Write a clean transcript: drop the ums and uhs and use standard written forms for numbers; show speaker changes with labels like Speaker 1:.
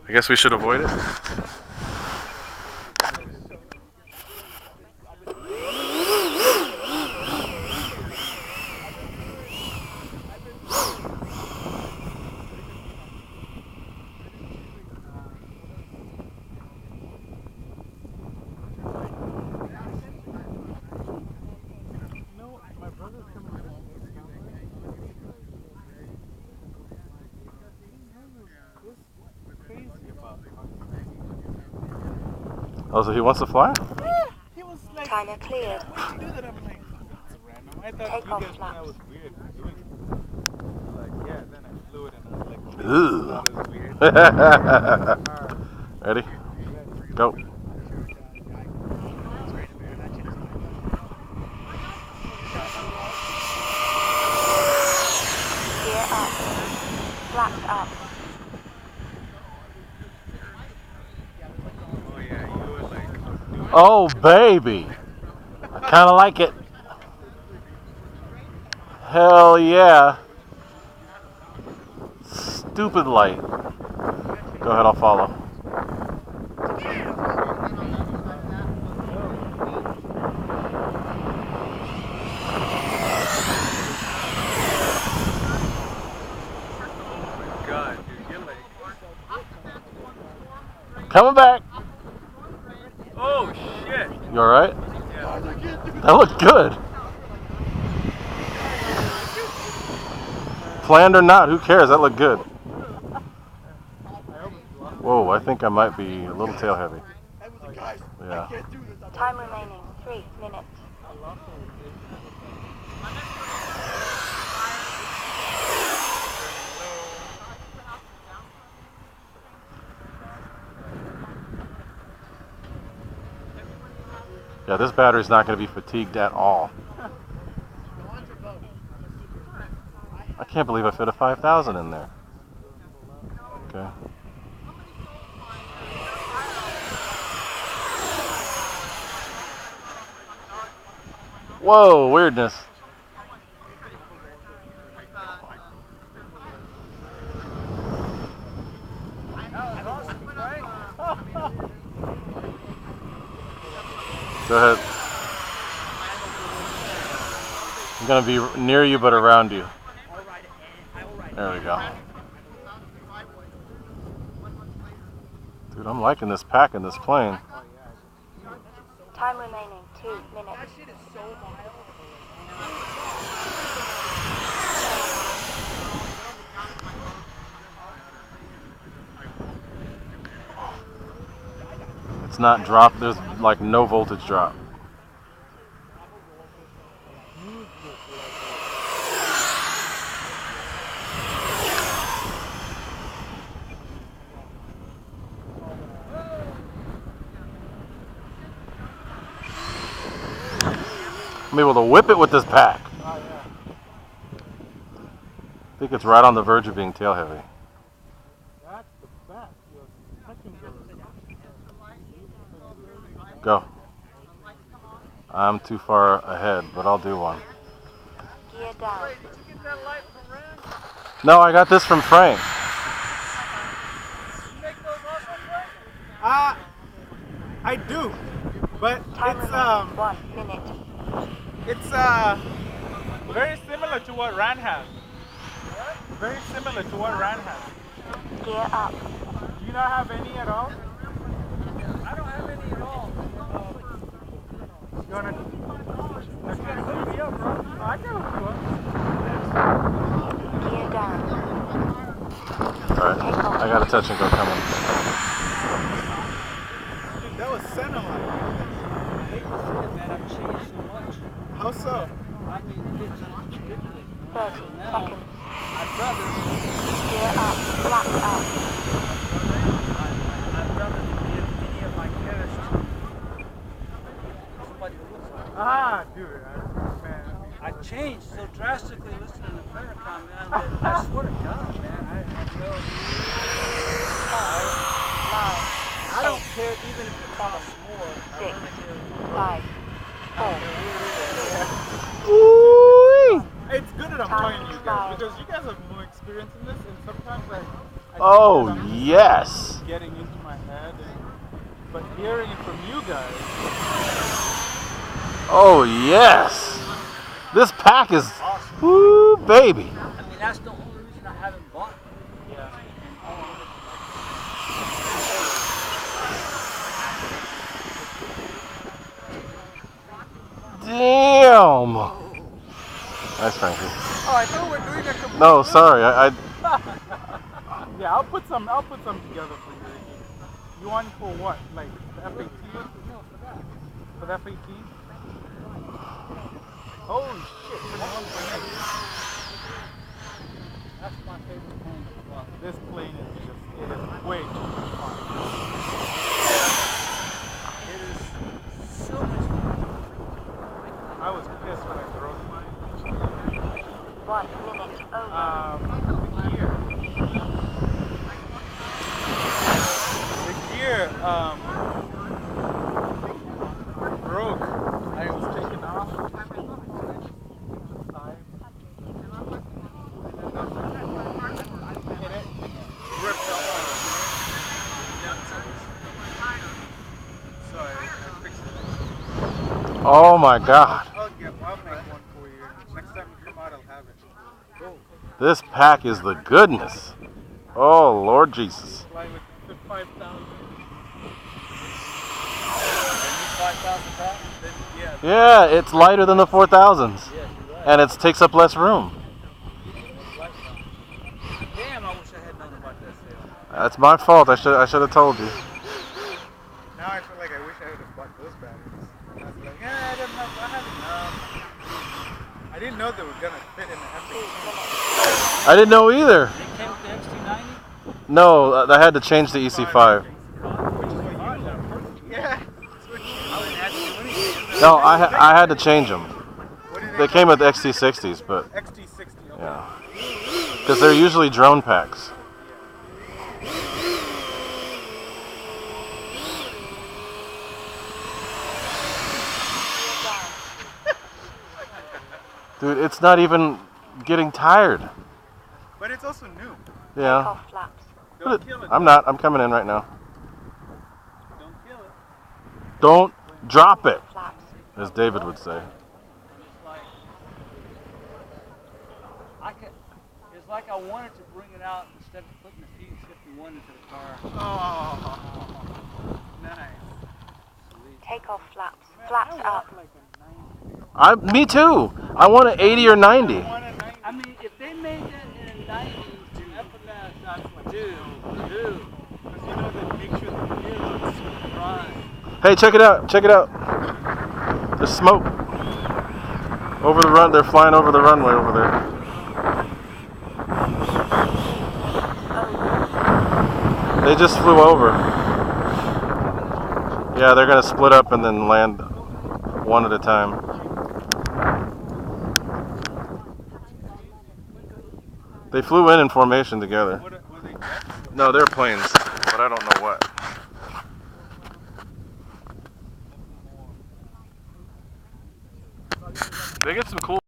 Speaker 1: I guess we should avoid it. Oh, so he wants to fly?
Speaker 2: Yeah, he was like,
Speaker 3: Timer cleared.
Speaker 2: why'd you do that? I'm like, it's random. I thought
Speaker 3: Take
Speaker 2: you
Speaker 3: off
Speaker 2: guys thought
Speaker 3: flaps.
Speaker 2: that was weird for doing it. Like, yeah, then I flew it and I was like,
Speaker 1: Ooh.
Speaker 2: that was weird.
Speaker 1: Ready? Go.
Speaker 3: Gear up. Flaps up.
Speaker 2: Oh yeah, you were like, doing
Speaker 1: Oh, baby. I kind of like it. Hell yeah. Stupid light. Go ahead, I'll follow.
Speaker 2: God, dude, you're like,
Speaker 1: Coming back.
Speaker 2: oh shit.
Speaker 1: You alright?
Speaker 2: Yeah.
Speaker 1: That looked good. Planned or not, who cares? That looked good. Whoa, I think I might be a little tail heavy. Yeah.
Speaker 3: Time remaining 3 minutes.
Speaker 1: Yeah, this battery's not going to be fatigued at all. I can't believe I fit a 5,000 in there. Okay. Whoa, weirdness. Go ahead. I'm going to be near you but around you. There we go. Dude, I'm liking this pack in this plane.
Speaker 3: Time remaining 2 minutes.
Speaker 1: It's not dropped. There's like no voltage drop. I'm able to whip it with this pack. I think it's right on the verge of being tail heavy. Go. I'm too far ahead, but I'll do one.
Speaker 3: Gear down.
Speaker 1: No, I got this from Frank.
Speaker 2: I do, but
Speaker 3: Time remaining 1 minute.
Speaker 2: it's very similar to what Ran has. Very similar to what Ran has.
Speaker 3: Gear up.
Speaker 2: Do you not have any at all? I don't have any at all. You wanna hook me up, bro? I can hook you up.
Speaker 3: Gear down.
Speaker 1: Alright, I got a touch and go coming.
Speaker 2: Dude, that was center line. How so?
Speaker 3: 30 seconds.
Speaker 2: I'd rather
Speaker 3: Gear up. Flaps up.
Speaker 2: Ah, dude, man.
Speaker 4: I changed so drastically listening to Farrakhan, man, that I swear to God, man, I don't care even if it costs more.
Speaker 3: 6, 5, 4.
Speaker 2: It's good that I'm playing you guys because you guys have more experience in this, and sometimes I
Speaker 1: Oh, yes.
Speaker 2: getting into my head, but hearing it from you guys.
Speaker 1: Oh yes! This pack is,
Speaker 4: Awesome.
Speaker 1: woo, baby.
Speaker 4: I mean, that's the only reason I haven't bought it.
Speaker 2: Yeah.
Speaker 1: Damn. Nice, Frankie.
Speaker 2: Oh, I thought we were doing a complete.
Speaker 1: No, sorry. I
Speaker 2: Yeah, I'll put some together for you. You want for what? Like the F-18? For the F-18? Holy shit! 21.8.
Speaker 4: That's my favorite plane. Well,
Speaker 2: This plane is way too much fun.
Speaker 4: it is so much fun.
Speaker 2: I was pissed when I broke mine.
Speaker 3: 1 minute over.
Speaker 2: The gear broke. I was taken off. And it ripped off. So I fixed it.
Speaker 1: oh my God.
Speaker 2: I'll make one for you. Next time you come out, I'll have it. Cool.
Speaker 1: This pack is the goodness. Oh Lord Jesus.
Speaker 2: Fly with 5,000.
Speaker 4: 5,000 pounds?
Speaker 2: Yeah.
Speaker 1: Yeah, it's lighter than the 4000s,
Speaker 4: Yes, you're right.
Speaker 1: and it takes up less room.
Speaker 4: Damn, I wish I had known about that sale.
Speaker 1: That's my fault. I should have told you.
Speaker 2: Now I feel like I wish I would have bought those batteries. I was like, yeah, I don't know. I have enough. I didn't know they were gonna fit in the F-18.
Speaker 1: I didn't know either.
Speaker 4: They came with the XT90?
Speaker 1: No, I had to change the EC5.
Speaker 2: Which is what you yeah.
Speaker 4: I wouldn't have to do anything.
Speaker 1: No, I had to change them.
Speaker 2: What did
Speaker 1: They came with XT60s, but
Speaker 2: XT60. Okay.
Speaker 1: yeah, because they're usually drone packs. Dude, it's not even getting tired.
Speaker 2: But it's also new.
Speaker 1: Yeah,
Speaker 3: Off flaps.
Speaker 2: Don't kill it.
Speaker 1: I'm not. I'm coming in right now.
Speaker 2: Don't kill it.
Speaker 1: Don't drop it,
Speaker 3: Flaps.
Speaker 1: as David would say.
Speaker 4: It's like I wanted to bring it out instead of putting the P-51 into the car.
Speaker 2: Oh, nice.
Speaker 3: Take off flaps. Flaps up.
Speaker 1: Me too. I want an 80 or 90.
Speaker 4: I mean, if they made that in a 90, dude.
Speaker 2: Because you know that make sure the gear looks right.
Speaker 1: Hey, check it out. Check it out. There's smoke over the run. They're flying over the runway over there. They just flew over. Yeah, they're gonna split up and then land one at a time. They flew in formation together.
Speaker 2: Were they jets?
Speaker 1: No, they're planes, but I don't know what. They get some cool